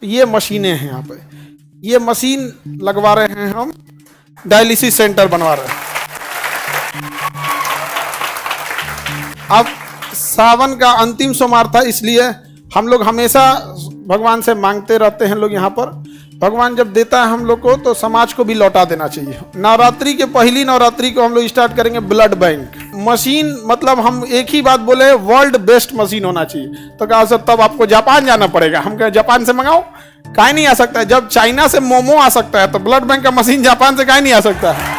ये मशीनें हैं यहाँ पे, ये मशीन लगवा रहे हैं हम, डायलिसिस सेंटर बनवा रहे हैं। अब सावन का अंतिम सोमवार था, इसलिए हम लोग हमेशा भगवान से मांगते रहते हैं लोग यहाँ पर। भगवान जब देता है हम लोग को तो समाज को भी लौटा देना चाहिए। नवरात्रि के पहली नवरात्रि को हम लोग स्टार्ट करेंगे ब्लड बैंक मशीन, मतलब हम एक ही बात बोले, वर्ल्ड बेस्ट मशीन होना चाहिए। तो कहा सर तब आपको जापान जाना पड़ेगा। हम कहे जापान से मंगाओ, काहे नहीं आ सकता है? जब चाइना से मोमो आ सकता है तो ब्लड बैंक का मशीन जापान से काहे नहीं आ सकता है?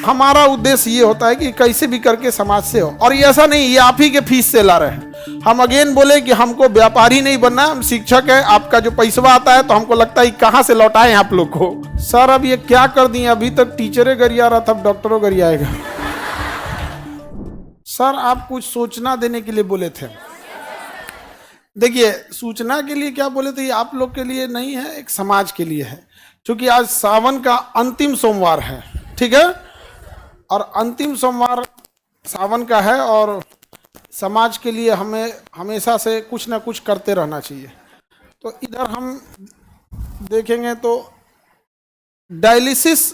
हमारा उद्देश्य ये होता है कि कैसे भी करके समाज से हो, और ये ऐसा नहीं ये आप ही के फीस से ला रहे हैं। हम अगेन बोले कि हमको व्यापारी नहीं बनना, हम शिक्षक है। आपका जो पैसा आता है तो हमको लगता है कहाँ से लौटाएं आप लोग को। सर अब ये क्या कर दिए, अभी तक टीचरे गरिया रहा था, अब डॉक्टरों गरियाएगा। सर आप कुछ सूचना देने के लिए बोले थे। देखिए सूचना के लिए क्या बोले थे, ये आप लोग के लिए नहीं है, एक समाज के लिए है। क्योंकि आज सावन का अंतिम सोमवार है, ठीक है, और अंतिम सोमवार सावन का है, और समाज के लिए हमें हमेशा से कुछ ना कुछ करते रहना चाहिए। तो इधर हम देखेंगे तो डायलिसिस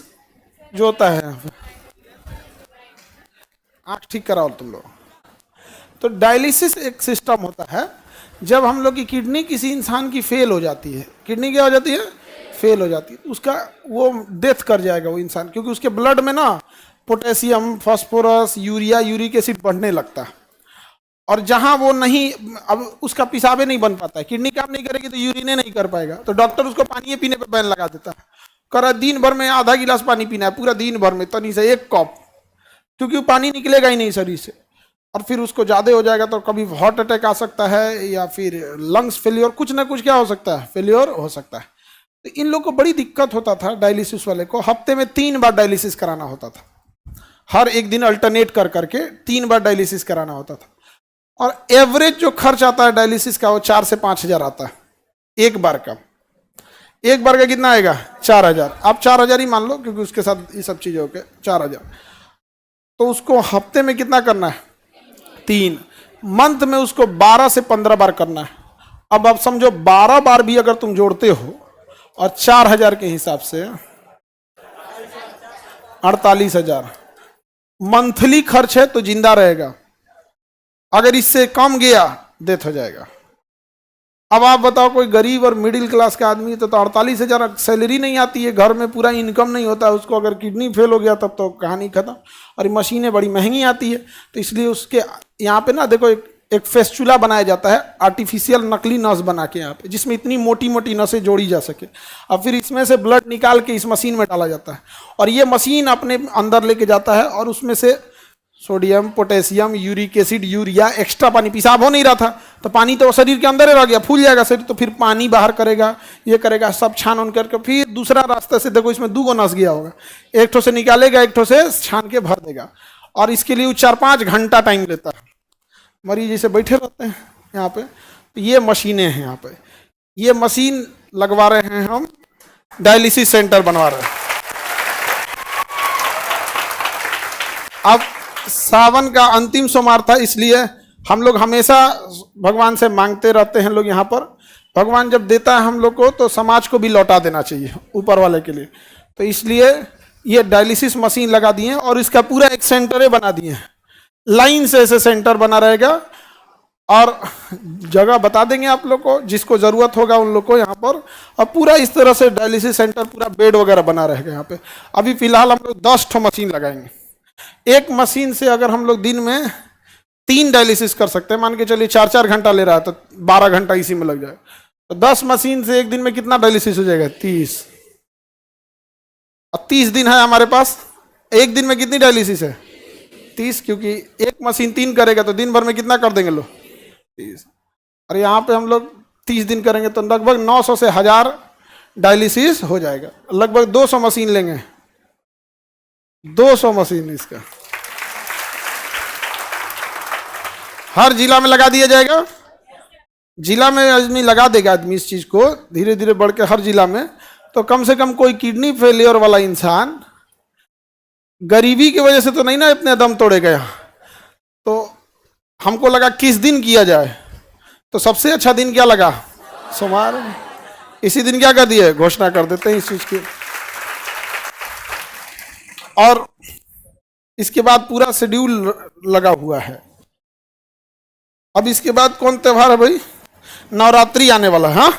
जो होता है, आँख ठीक कराओ तुम लोग। तो डायलिसिस एक सिस्टम होता है, जब हम लोग की किडनी किसी इंसान की फेल हो जाती है, किडनी क्या हो जाती है, फेल हो जाती है, उसका वो डेथ कर जाएगा वो इंसान, क्योंकि उसके ब्लड में ना potassium, phosphorus, urea, uric acid बढ़ने लगता है। और जहां वो नहीं, अब उसका पेशाबे नहीं बन पाता है, किडनी काम नहीं करेगी तो यूरिने नहीं कर पाएगा, तो डॉक्टर उसको पानी पीने पे बैन लगा देता है। कर दिन भर में आधा गिलास पानी पीना है, पूरा दिन भर में तनी से एक कप, क्योंकि वो पानी निकलेगा ही नहीं शरीर से। और फिर उसको ज़्यादा हो जाएगा तो कभी हार्ट अटैक आ सकता है, या फिर लंग्स फेलियर, कुछ ना कुछ क्या हो सकता है, फेलियर हो सकता है। तो इन लोग को बड़ी दिक्कत होता था, डायलिसिस वाले को हफ्ते में 3 बार डायलिसिस कराना होता था। हर एक दिन अल्टरनेट कर करके 3 बार डायलिसिस कराना होता था। और एवरेज जो खर्च आता है डायलिसिस का वो 4 से 5 हज़ार आता है एक बार का। एक बार का कितना आएगा, 4 हज़ार। आप 4 हज़ार ही मान लो, क्योंकि उसके साथ ये सब चीज़ें होके 4 हज़ार। तो उसको हफ्ते में कितना करना है, 3। मंथ में उसको 12 से 15 बार करना है। अब आप समझो 12 बार भी अगर तुम जोड़ते हो और 4 हज़ार के हिसाब से 48 हज़ार मंथली खर्च है, तो जिंदा रहेगा। अगर इससे कम गया डेथ हो जाएगा। अब आप बताओ कोई गरीब और मिडिल क्लास का आदमी तो 48 हज़ार सैलरी नहीं आती है, घर में पूरा इनकम नहीं होता है उसको, अगर किडनी फेल हो गया तब तो कहानी खत्म। और ये मशीनें बड़ी महंगी आती है, तो इसलिए उसके यहाँ पे ना देखो एक फेस्चुला बनाया जाता है, आर्टिफिशियल नकली नस बना के यहाँ पे, जिसमें इतनी मोटी मोटी नसें जोड़ी जा सके। अब फिर इसमें से ब्लड निकाल के इस मशीन में डाला जाता है, और ये मशीन अपने अंदर लेके जाता है, और उसमें से sodium, potassium, uric acid, urea, extra पानी, पेशाब हो नहीं रहा था तो पानी तो शरीर के अंदर ही रह गया, फूल जाएगा शरीर, तो फिर पानी बाहर करेगा, ये करेगा, सब छान उन करके फिर दूसरा रास्ते से, देखो इसमें 2 नस गया होगा, एक ठो से निकालेगा, एक ठो से छान के भर देगा। और इसके लिए 4-5 घंटा टाइम लेता है। मरीज जैसे बैठे रहते हैं यहाँ पे, तो ये मशीनें हैं यहाँ पे, ये मशीन लगवा रहे हैं हम, डायलिसिस सेंटर बनवा रहे हैं। अब सावन का अंतिम सोमवार था, इसलिए हम लोग हमेशा भगवान से मांगते रहते हैं लोग यहाँ पर। भगवान जब देता है हम लोग को तो समाज को भी लौटा देना चाहिए ऊपर वाले के लिए। तो इसलिए ये डायलिसिस मशीन लगा दिए हैं, और इसका पूरा एक सेंटर बना दिए हैं, लाइन से ऐसे सेंटर बना रहेगा। और जगह बता देंगे आप लोग को, जिसको ज़रूरत होगा उन लोग को यहाँ पर। और पूरा इस तरह से डायलिसिस सेंटर, पूरा बेड वगैरह बना रहेगा यहाँ पे। अभी फिलहाल हम लोग 10 ठो मशीन लगाएंगे। एक मशीन से अगर हम लोग दिन में 3 डायलिसिस कर सकते हैं, मान के चलिए 4-4 घंटा ले रहा है तो 12 घंटा इसी में लग जाए, तो 10 मशीन से एक दिन में कितना डायलिसिस हो जाएगा, 30। अब 30 दिन है हमारे पास, एक दिन में कितनी डायलिसिस है, 30, क्योंकि एक मशीन 3 करेगा तो दिन भर में कितना कर देंगे लोग, 30। और यहाँ पे हम लोग 30 दिन करेंगे तो लगभग 900 से 1000 डायलिसिस हो जाएगा। लगभग 200 मशीन लेंगे, 200 मशीन इसका हर जिला में लगा दिया जाएगा। जिला में आदमी लगा देगा, आदमी इस चीज को धीरे धीरे बढ़ के हर जिला में, तो कम से कम कोई किडनी फेलियर वाला इंसान गरीबी की वजह से तो नहीं ना इतने दम तोड़ेगा यहाँ। तो हमको लगा किस दिन किया जाए, तो सबसे अच्छा दिन क्या लगा, सोमवार इसी दिन क्या कर दिए, घोषणा कर देते हैं इस चीज की। और इसके बाद पूरा शेड्यूल लगा हुआ है। अब इसके बाद कौन त्योहार है भाई? नवरात्रि आने वाला है। हाँ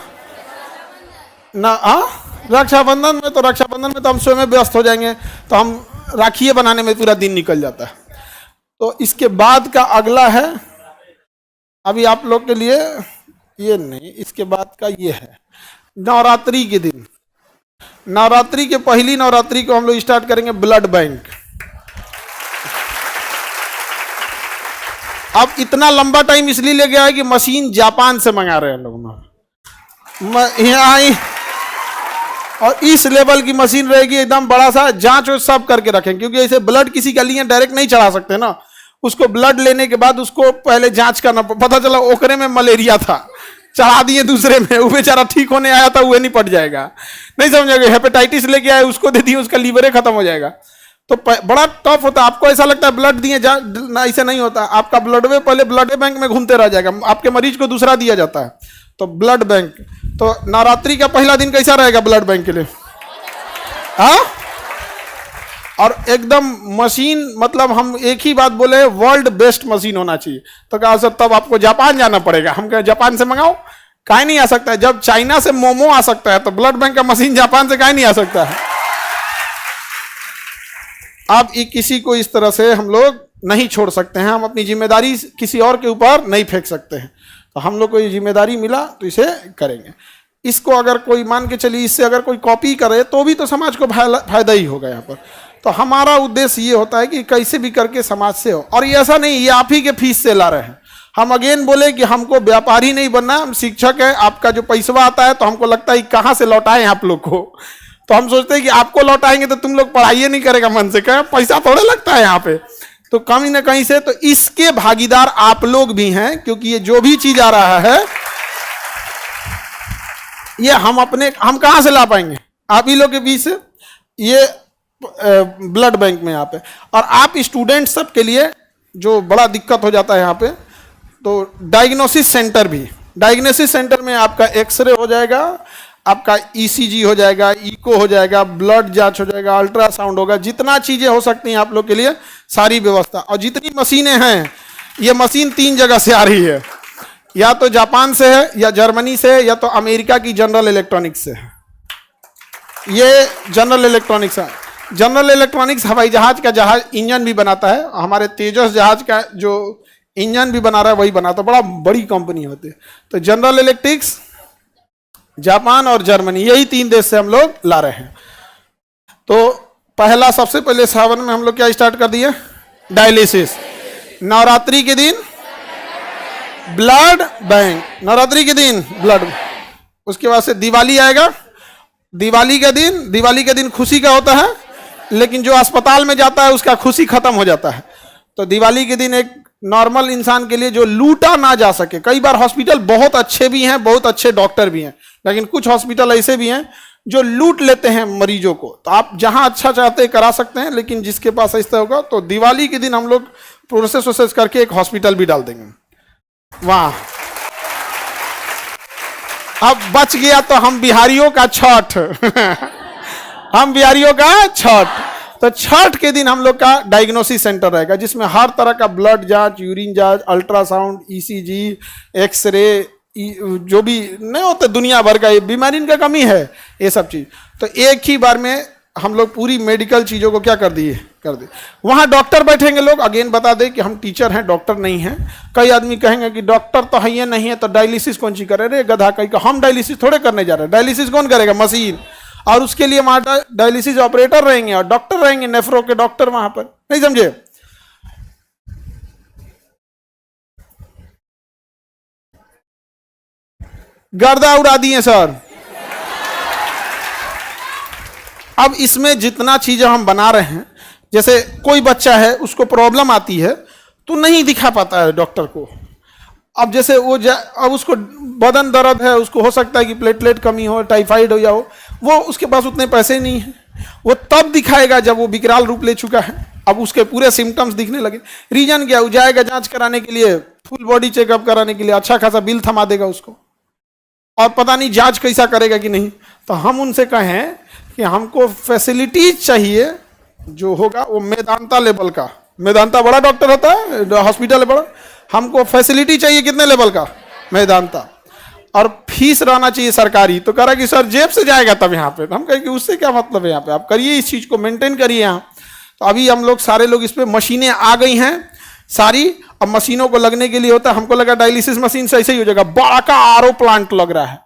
ना, हाँ रक्षाबंधन में तो, रक्षाबंधन में तो हम स्वयं व्यस्त हो जाएंगे, तो हम राखियाँ बनाने में पूरा दिन निकल जाता है। तो इसके बाद का अगला है, अभी आप लोग के लिए ये नहीं, इसके बाद का ये है नवरात्रि के दिन। नवरात्रि के पहली नवरात्रि को हम लोग स्टार्ट करेंगे ब्लड बैंक। अब इतना लंबा टाइम इसलिए ले गया है कि मशीन जापान से मंगा रहे हैं लोग यहाँ, और इस लेवल की मशीन रहेगी, एकदम बड़ा सा जांच सब करके रखें, क्योंकि ऐसे ब्लड किसी का लिए डायरेक्ट नहीं चढ़ा सकते ना, उसको ब्लड लेने के बाद उसको पहले जांच करना। पता चला ओकरे में मलेरिया था, चढ़ा दिए दूसरे में, वो बेचारा ठीक होने आया था, वो निपट जाएगा, नहीं समझोगे। हेपेटाइटिस लेके आए, उसको दे दिए, उसका लीवरे खत्म हो जाएगा। तो बड़ा टफ होता है। आपको ऐसा लगता है ब्लड दिए ना, ऐसे नहीं होता। आपका ब्लड वे पहले ब्लड बैंक में घूमते रह जाएगा, आपके मरीज को दूसरा दिया जाता है। तो ब्लड बैंक, तो नवरात्रि का पहला दिन कैसा रहेगा ब्लड बैंक के लिए? हाँ, और एकदम मशीन, मतलब हम एक ही बात बोले, वर्ल्ड बेस्ट मशीन होना चाहिए। तो कहा सर तब आपको जापान जाना पड़ेगा। हम कहे जापान से मंगाओ, काहे नहीं आ सकता है? जब चाइना से मोमो आ सकता है तो ब्लड बैंक का मशीन जापान से काहे नहीं आ सकता है? आप किसी को इस तरह से हम लोग नहीं छोड़ सकते हैं, हम अपनी जिम्मेदारी किसी और के ऊपर नहीं फेंक सकते हैं। तो हम लोग को ये जिम्मेदारी मिला तो इसे करेंगे। इसको अगर कोई मान के चलिए, इससे अगर कोई कॉपी करे तो भी तो समाज को फायदा ही होगा यहाँ पर। तो हमारा उद्देश्य ये होता है कि कैसे भी करके समाज से हो। और ये ऐसा नहीं ये आप ही के फीस से ला रहे हैं। हम अगेन बोले कि हमको व्यापारी नहीं बनना, हम शिक्षक है। आपका जो पैसा आता है तो हमको लगता है कहाँ से लौटाएं आप लोग को। तो हम सोचते हैं कि आपको लौटाएंगे तो तुम लोग पढ़ाई नहीं करेगा मन से, क्या पैसा थोड़ा लगता है यहाँ पे, तो कहीं ना कहीं से। तो इसके भागीदार आप लोग भी हैं, क्योंकि ये जो भी चीज आ रहा है ये हम कहां से ला पाएंगे? आप ही लोग के बीच से। ये ब्लड बैंक में यहाँ पे, और आप स्टूडेंट सब के लिए जो बड़ा दिक्कत हो जाता है यहाँ पे, तो डायग्नोसिस सेंटर भी, डायग्नोसिस सेंटर में आपका एक्सरे हो जाएगा, आपका ईसीजी हो जाएगा, इको हो जाएगा, ब्लड जांच हो जाएगा, अल्ट्रासाउंड होगा, जितना चीजें हो सकती हैं आप लोग के लिए सारी व्यवस्था। और जितनी मशीनें हैं, ये मशीन 3 जगह से आ रही है, या तो जापान से है, या जर्मनी से है, या तो अमेरिका की जनरल इलेक्ट्रॉनिक्स से है। ये जनरल इलेक्ट्रॉनिक्स है। जनरल इलेक्ट्रॉनिक्स हवाई जहाज का इंजन भी बनाता है। हमारे तेजस जहाज का जो इंजन भी बना रहा है वही बनाता है, बड़ा बड़ी कंपनी होती है। तो जनरल इलेक्ट्रिक्स, जापान और जर्मनी, यही 3 देश से हम लोग ला रहे हैं। तो पहला, सबसे पहले सावन में हम लोग क्या स्टार्ट कर दिए? डायलिसिस। नवरात्रि के दिन ब्लड बैंक, नवरात्रि के दिन ब्लड। उसके बाद से दिवाली आएगा। दिवाली के दिन खुशी का होता है, लेकिन जो अस्पताल में जाता है उसका खुशी खत्म हो जाता है। तो दिवाली के दिन एक नॉर्मल इंसान के लिए जो लूटा ना जा सके, कई बार हॉस्पिटल बहुत अच्छे भी हैं, बहुत अच्छे डॉक्टर भी हैं, लेकिन कुछ हॉस्पिटल ऐसे भी हैं जो लूट लेते हैं मरीजों को। तो आप जहां अच्छा चाहते हैं करा सकते हैं, लेकिन जिसके पास ऐसा होगा, तो दिवाली के दिन हम लोग प्रोसेस करके एक हॉस्पिटल भी डाल देंगे वहां। अब बच गया तो हम बिहारियों का छठ हम बिहारियों का छठ। तो छठ के दिन हम लोग का डायग्नोसिस सेंटर रहेगा, जिसमें हर तरह का ब्लड जांच, यूरिन जांच, अल्ट्रासाउंड, ईसीजी, एक्सरे, जो भी नहीं होते दुनिया भर का बीमारी का कमी है, ये सब चीज। तो एक ही बार में हम लोग पूरी मेडिकल चीजों को क्या कर दिए। वहां डॉक्टर बैठेंगे लोग। अगेन बता दें कि हम टीचर हैं, डॉक्टर नहीं हैं। कई आदमी कहेंगे कि डॉक्टर तो है नहीं है तो डायलिसिस कौन सी करे रे गधा। कहीं हम डायलिसिस थोड़े करने जा रहे हैं। डायलिसिस कौन करेगा? मशीन। और उसके लिए वहां डायलिसिस ऑपरेटर रहेंगे और डॉक्टर रहेंगे, नेफ्रो के डॉक्टर वहां पर। नहीं समझे? गर्दा उड़ा दिए सर। अब इसमें जितना चीजें हम बना रहे हैं, जैसे कोई बच्चा है उसको प्रॉब्लम आती है तो नहीं दिखा पाता है डॉक्टर को। अब जैसे अब उसको बदन दर्द है, उसको हो सकता है कि प्लेटलेट कमी हो, टाइफाइड हो या हो, वो उसके पास उतने पैसे नहीं हैं। वो तब दिखाएगा जब वो विकराल रूप ले चुका है, अब उसके पूरे सिम्टम्स दिखने लगे। रीजन क्या? वो जाएगा जांच कराने के लिए, फुल बॉडी चेकअप कराने के लिए, अच्छा खासा बिल थमा देगा उसको। और पता नहीं जांच कैसा करेगा कि नहीं। तो हम उनसे कहें कि हमको फैसिलिटीज चाहिए जो होगा वो मेदांता लेवल का। मेदांता बड़ा डॉक्टर होता है, हॉस्पिटल है बड़ा, हमको फैसिलिटी चाहिए कितने लेवल का, मेदांता। और फीस रहना चाहिए सरकारी। तो कह रहा कि सर जेब से जाएगा तब यहाँ पे। तो हम कहें कि उससे क्या मतलब है, यहाँ पे आप करिए, इस चीज को मेंटेन करिए यहाँ। तो अभी हम लोग सारे लोग इस पे मशीनें आ गई हैं सारी। अब मशीनों को लगने के लिए होता है, हमको लगा डायलिसिस मशीन से ऐसे ही हो जाएगा, बड़ा का आरओ प्लांट लग रहा है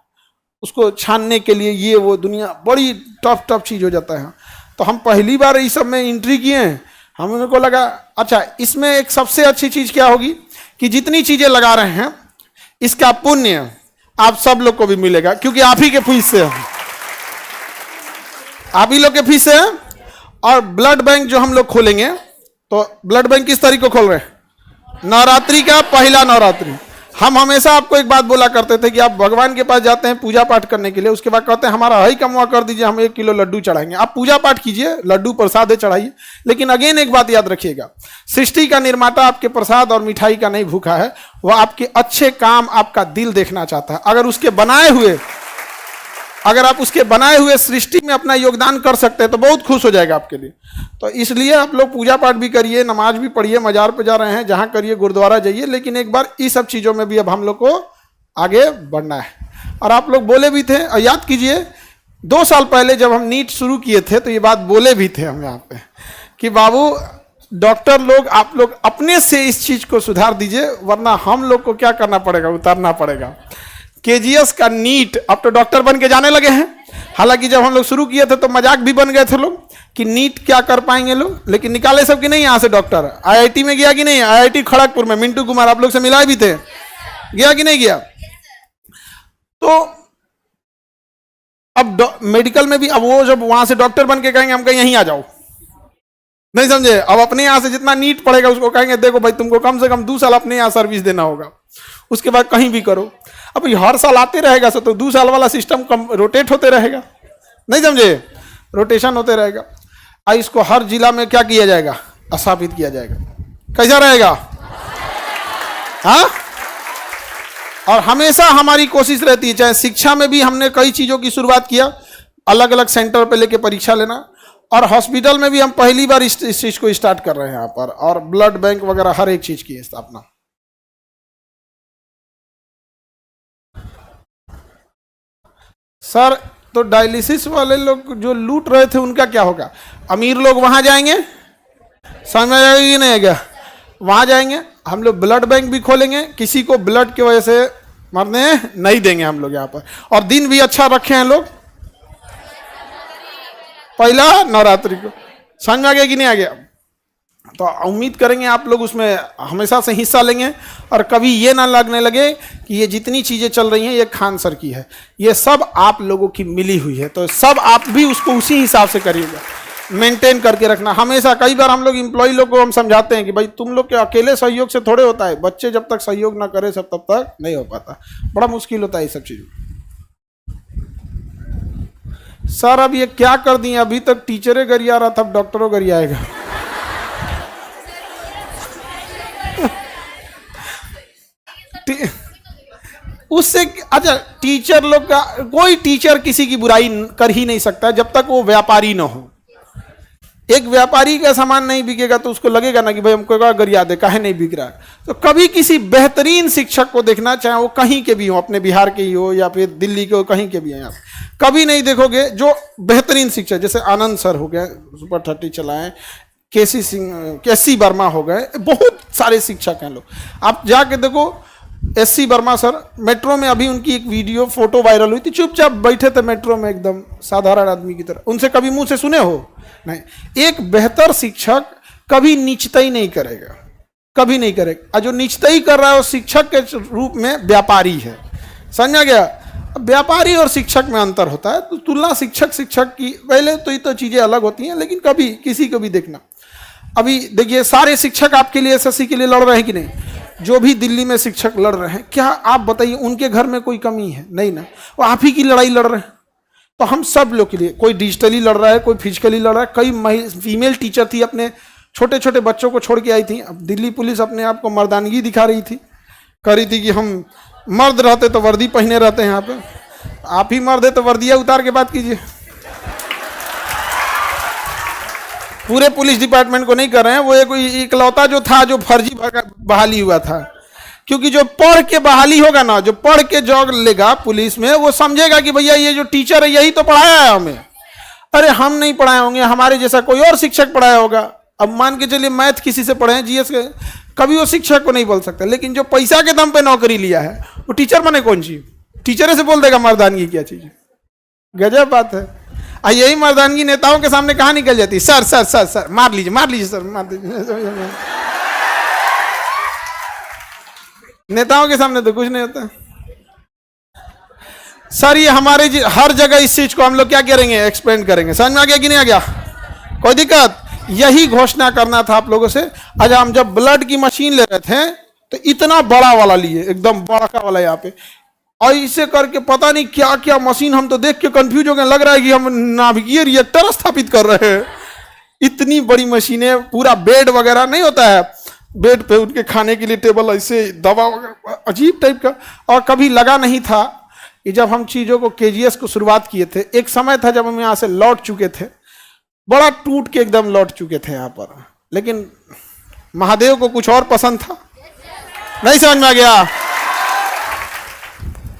उसको छानने के लिए, ये वो दुनिया बड़ी टफ चीज हो जाता है। तो हम पहली बार इस सब में एंट्री किए हैं। हम को लगा अच्छा इसमें एक सबसे अच्छी चीज क्या होगी कि जितनी चीजें लगा रहे हैं इसका पुण्य आप सब लोग को भी मिलेगा, क्योंकि आप ही के फीस से, आप ही लोग के फीस से। और ब्लड बैंक जो हम लोग खोलेंगे, तो ब्लड बैंक किस तारीख को खोल रहे हैं, नवरात्रि का पहला नवरात्रि। हम हमेशा आपको एक बात बोला करते थे कि आप भगवान के पास जाते हैं पूजा पाठ करने के लिए, उसके बाद कहते हैं हमारा हई कमवा कर दीजिए, हम 1 किलो लड्डू चढ़ाएंगे। आप पूजा पाठ कीजिए, लड्डू प्रसाद चढ़ाइए, लेकिन अगेन एक बात याद रखिएगा, सृष्टि का निर्माता आपके प्रसाद और मिठाई का नहीं भूखा है, वह आपके अच्छे काम, आपका दिल देखना चाहता है। अगर आप उसके बनाए हुए सृष्टि में अपना योगदान कर सकते हैं तो बहुत खुश हो जाएगा आपके लिए। तो इसलिए आप लोग पूजा पाठ भी करिए, नमाज भी पढ़िए, मजार पे जा रहे हैं जहां करिए, गुरुद्वारा जाइए, लेकिन एक बार इस सब चीज़ों में भी अब हम लोग को आगे बढ़ना है। और आप लोग बोले भी थे, और याद कीजिए 2 साल पहले जब हम नीट शुरू किए थे तो ये बात बोले भी थे हम यहाँ पे कि बाबू डॉक्टर लोग, आप लोग अपने से इस चीज़ को सुधार दीजिए, वरना हम लोग को क्या करना पड़ेगा, उतारना पड़ेगा। केजीएस का नीट, अब तो डॉक्टर बन के जाने लगे हैं। हालांकि जब हम लोग शुरू किए थे तो मजाक भी बन गए थे लोग कि नीट क्या कर पाएंगे लोग, लेकिन निकाले सब कि नहीं यहाँ से डॉक्टर। आईआईटी में गया कि नहीं, आईआईटी खड़गपुर में मिंटू कुमार आप लोग से मिलाए भी थे, गया कि नहीं गया। तो अब मेडिकल में भी अब वो जब वहां से डॉक्टर बन के कहेंगे हम कहीं यहीं आ जाओ, नहीं समझे। अब अपने यहाँ से जितना नीट पड़ेगा उसको कहेंगे देखो भाई तुमको कम से कम 2 साल अपने यहाँ सर्विस देना होगा, उसके बाद कहीं भी करो। अब हर साल आते रहेगा तो 2 साल वाला सिस्टम कम रोटेट होते रहेगा, नहीं समझे, रोटेशन होते रहेगा। इसको हर जिला में क्या किया जाएगा, स्थापित किया जाएगा। कैसा रहेगा, हाँ। और हमेशा हमारी कोशिश रहती है, चाहे शिक्षा में भी हमने कई चीजों की शुरुआत किया, अलग अलग सेंटर पे लेके परीक्षा लेना, और हॉस्पिटल में भी हम पहली बार इस चीज को स्टार्ट कर रहे हैं यहाँ पर, और ब्लड बैंक वगैरह हर एक चीज की स्थापना। सर तो डायलिसिस वाले लोग जो लूट रहे थे उनका क्या होगा, अमीर लोग वहां जाएंगे, समझ में आएगा कि नहीं आएगा, वहां जाएंगे। हम लोग ब्लड बैंक भी खोलेंगे, किसी को ब्लड की वजह से मरने नहीं देंगे हम लोग यहाँ पर। और दिन भी अच्छा रखे हैं लोग, पहला नवरात्रि को, समझ में आ गया कि नहीं आ गया। तो उम्मीद करेंगे आप लोग उसमें हमेशा से हिस्सा लेंगे, और कभी ये ना लगने लगे कि ये जितनी चीज़ें चल रही हैं ये खान सर की है, ये सब आप लोगों की मिली हुई है। तो सब आप भी उसको उसी हिसाब से करिएगा, मेंटेन करके रखना हमेशा। कई बार हम लोग एम्प्लॉय लोग को हम समझाते हैं कि भाई तुम लोग के अकेले सहयोग से थोड़े होता है, बच्चे जब तक सहयोग ना करे सब तब तक नहीं हो पाता, बड़ा मुश्किल होता है ये सब चीज़। सर अब ये क्या कर दिए, अभी तक टीचरे गरिया रहा था, अब डॉक्टरों गरियाएगा। उससे अच्छा टीचर लोग का, कोई टीचर किसी की बुराई कर ही नहीं सकता जब तक वो व्यापारी ना हो। एक व्यापारी का सामान नहीं बिकेगा तो उसको लगेगा ना कि भाई हमको गरिया दे, काहे नहीं बिक रहा है। तो कभी किसी बेहतरीन शिक्षक को देखना, चाहे वो कहीं के भी हो, अपने बिहार के ही हो या फिर दिल्ली के हो, कहीं के भी हैं, कभी नहीं देखोगे जो बेहतरीन शिक्षक, जैसे आनंद सर हो गए, सुपर 30 चलाएं, केसी वर्मा हो गए, बहुत सारे शिक्षक हैं लोग। आप जाके देखो, एससी वर्मा सर मेट्रो में, अभी उनकी एक वीडियो फोटो वायरल हुई थी, चुपचाप बैठे थे मेट्रो में एकदम साधारण आदमी की तरह। उनसे कभी मुंह से सुने हो? नहीं। एक बेहतर शिक्षक कभी नीचताई नहीं करेगा, कभी नहीं करेगा। और जो नीचताई कर रहा है वो शिक्षक के रूप में व्यापारी है, समझा गया। व्यापारी और शिक्षक में अंतर होता है, तो तुलना शिक्षक की पहले तो ये तो चीजें अलग होती हैं, लेकिन कभी किसी को भी देखना। अभी देखिए सारे शिक्षक आपके लिए एसएससी के लिए लड़ रहे हैं कि नहीं? जो भी दिल्ली में शिक्षक लड़ रहे हैं, क्या आप बताइए उनके घर में कोई कमी है? नहीं ना, वो आप ही की लड़ाई लड़ रहे हैं। तो हम सब लोग के लिए, कोई डिजिटली लड़ रहा है, कोई फिजिकली लड़ रहा है। कई फीमेल टीचर थी, अपने छोटे छोटे बच्चों को छोड़ के आई थी। अब दिल्ली पुलिस अपने आप को मर्दानगी दिखा रही थी, कह रही थी कि हम मर्द रहते तो वर्दी पहने रहते हैं यहाँ पे, आप ही मर्द है तो वर्दिया उतार के बात कीजिए। पूरे पुलिस डिपार्टमेंट को नहीं कर रहे हैं, वो कोई इकलौता जो था जो फर्जी बहाली हुआ था, क्योंकि जो पढ़ के बहाली होगा ना, जो पढ़ के जॉब लेगा पुलिस में, वो समझेगा कि भैया ये जो टीचर है यही तो पढ़ाया है हमें। अरे हम नहीं पढ़ाए होंगे, हमारे जैसा कोई और शिक्षक पढ़ाया होगा। अब मान के चलिए मैथ किसी से पढ़े हैं, जीएस के, कभी वो शिक्षक को नहीं बोल सकते, लेकिन जो पैसा के दम पे नौकरी लिया है वो टीचर बने कौन चीज, टीचर से बोल देगा मर्दानगी क्या चीज। गजब बात है। यही मर्दानगी नेताओं के सामने कहाँ निकल जाती है, सर सर सर सर मार लीजिए सर, मार दीजिए। नेताओं के सामने तो कुछ नहीं होता। सर ये हमारे हर जगह इस चीज को हम लोग क्या करेंगे, एक्सपेंड करेंगे। समझ में आ गया कि नहीं आ गया, कोई दिक्कत? यही घोषणा करना था आप लोगों से। आज हम जब ब्लड की मशीन ले रहे थे तो इतना बड़ा वाला लिए, एकदम बड़ा वाला यहाँ पे, और इसे करके पता नहीं क्या क्या मशीन, हम तो देख के कंफ्यूज हो गए, लग रहा है कि हम नाभिकीय रिएक्टर स्थापित कर रहे हैं। इतनी बड़ी मशीनें, पूरा बेड वगैरह नहीं होता है, बेड पे उनके खाने के लिए टेबल, ऐसे दवा वगैरह अजीब टाइप का। और कभी लगा नहीं था कि जब हम चीज़ों को केजीएस को शुरुआत किए थे, एक समय था जब हम यहाँ से लौट चुके थे, बड़ा टूट के एकदम लौट चुके थे यहाँ पर, लेकिन महादेव को कुछ और पसंद था। नहीं समझ में आ गया?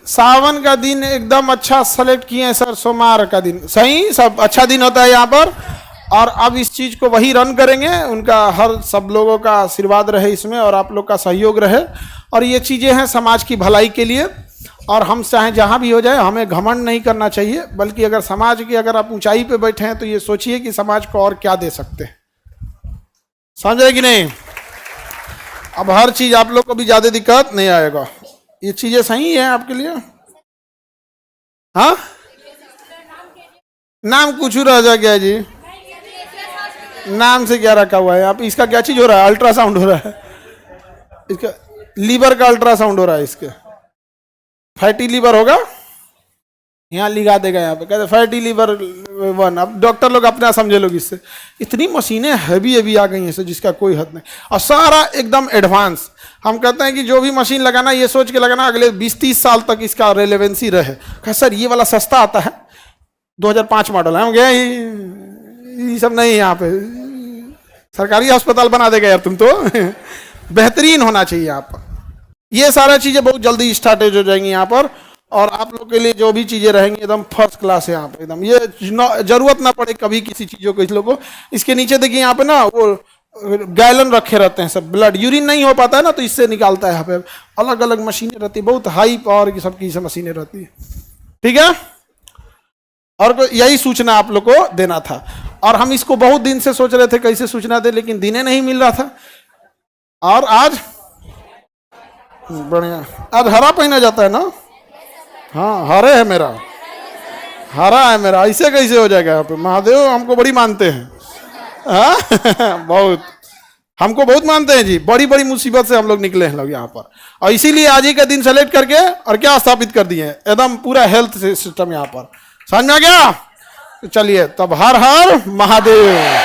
सावन का दिन एकदम अच्छा सेलेक्ट किए हैं सर, सोमवार का दिन सही, सब अच्छा दिन होता है यहाँ पर। और अब इस चीज को वही रन करेंगे, उनका हर सब लोगों का आशीर्वाद रहे इसमें, और आप लोग का सहयोग रहे। और ये चीजें हैं समाज की भलाई के लिए, और हम चाहे जहां भी हो जाए, हमें घमंड नहीं करना चाहिए, बल्कि अगर समाज की, अगर आप ऊंचाई पे बैठे हैं तो ये सोचिए कि समाज को और क्या दे सकते हैं। समझ रहे कि नहीं? अब हर चीज आप लोग को भी ज्यादा दिक्कत नहीं आएगा, ये चीजें सही है आपके लिए। हाँ, नाम कुछ रह जा गया जी, नाम से क्या रखा हुआ है? आप इसका क्या चीज हो रहा है? अल्ट्रासाउंड हो रहा है इसका, लीवर का अल्ट्रासाउंड हो रहा है इसके। फैटी लीवर होगा, यहाँ लिखा देगा, यहाँ पे कहते फैटी लीवर 1। अब डॉक्टर लोग अपना समझे लोग इससे। इतनी मशीनें हैवी आ गई हैं सर, जिसका कोई हद नहीं, और सारा एकदम एडवांस। हम कहते हैं कि जो भी मशीन लगाना, ये सोच के लगाना अगले 20-30 साल तक इसका रेलेवेंसी रहे। कहा सर ये वाला सस्ता आता है, 2005 मॉडल है, हम गए ये सब नहीं, यहाँ पे सरकारी अस्पताल बना देगा यार तुम तो। बेहतरीन होना चाहिए यहाँ पर। ये सारा चीजें बहुत जल्दी स्टार्टेज हो जाएंगी यहाँ पर, और आप लोग के लिए जो भी चीजें रहेंगी एकदम फर्स्ट क्लास है यहाँ पे, एकदम ये जरूरत ना पड़े कभी किसी चीजों को इस लोग को। इसके नीचे देखिए यहाँ पे ना वो गैलन रखे रहते हैं सब, ब्लड यूरिन नहीं हो पाता है ना, तो इससे निकालता है। यहाँ पे अलग अलग मशीनें रहती है, बहुत हाई पावर की सबकी सब मशीनें रहती है। ठीक है, और यही सूचना आप लोग को देना था। और हम इसको बहुत दिन से सोच रहे थे कैसे सूचना दे, लेकिन दिने नहीं मिल रहा था। और आज बढ़िया, आज हरा पहना जाता है ना? हाँ, हरे है मेरा, हरा है मेरा, ऐसे कैसे हो जाएगा? यहाँ पे महादेव हमको बड़ी मानते हैं। हाँ बहुत, हमको बहुत मानते हैं जी। बड़ी बड़ी मुसीबत से हम लोग निकले हैं लोग यहाँ पर, और इसीलिए आज ही का दिन सेलेक्ट करके और क्या स्थापित कर दिए हैं, एकदम पूरा हेल्थ सिस्टम यहाँ पर। समझ में आ गया? तो चलिए तब, हर हर महादेव।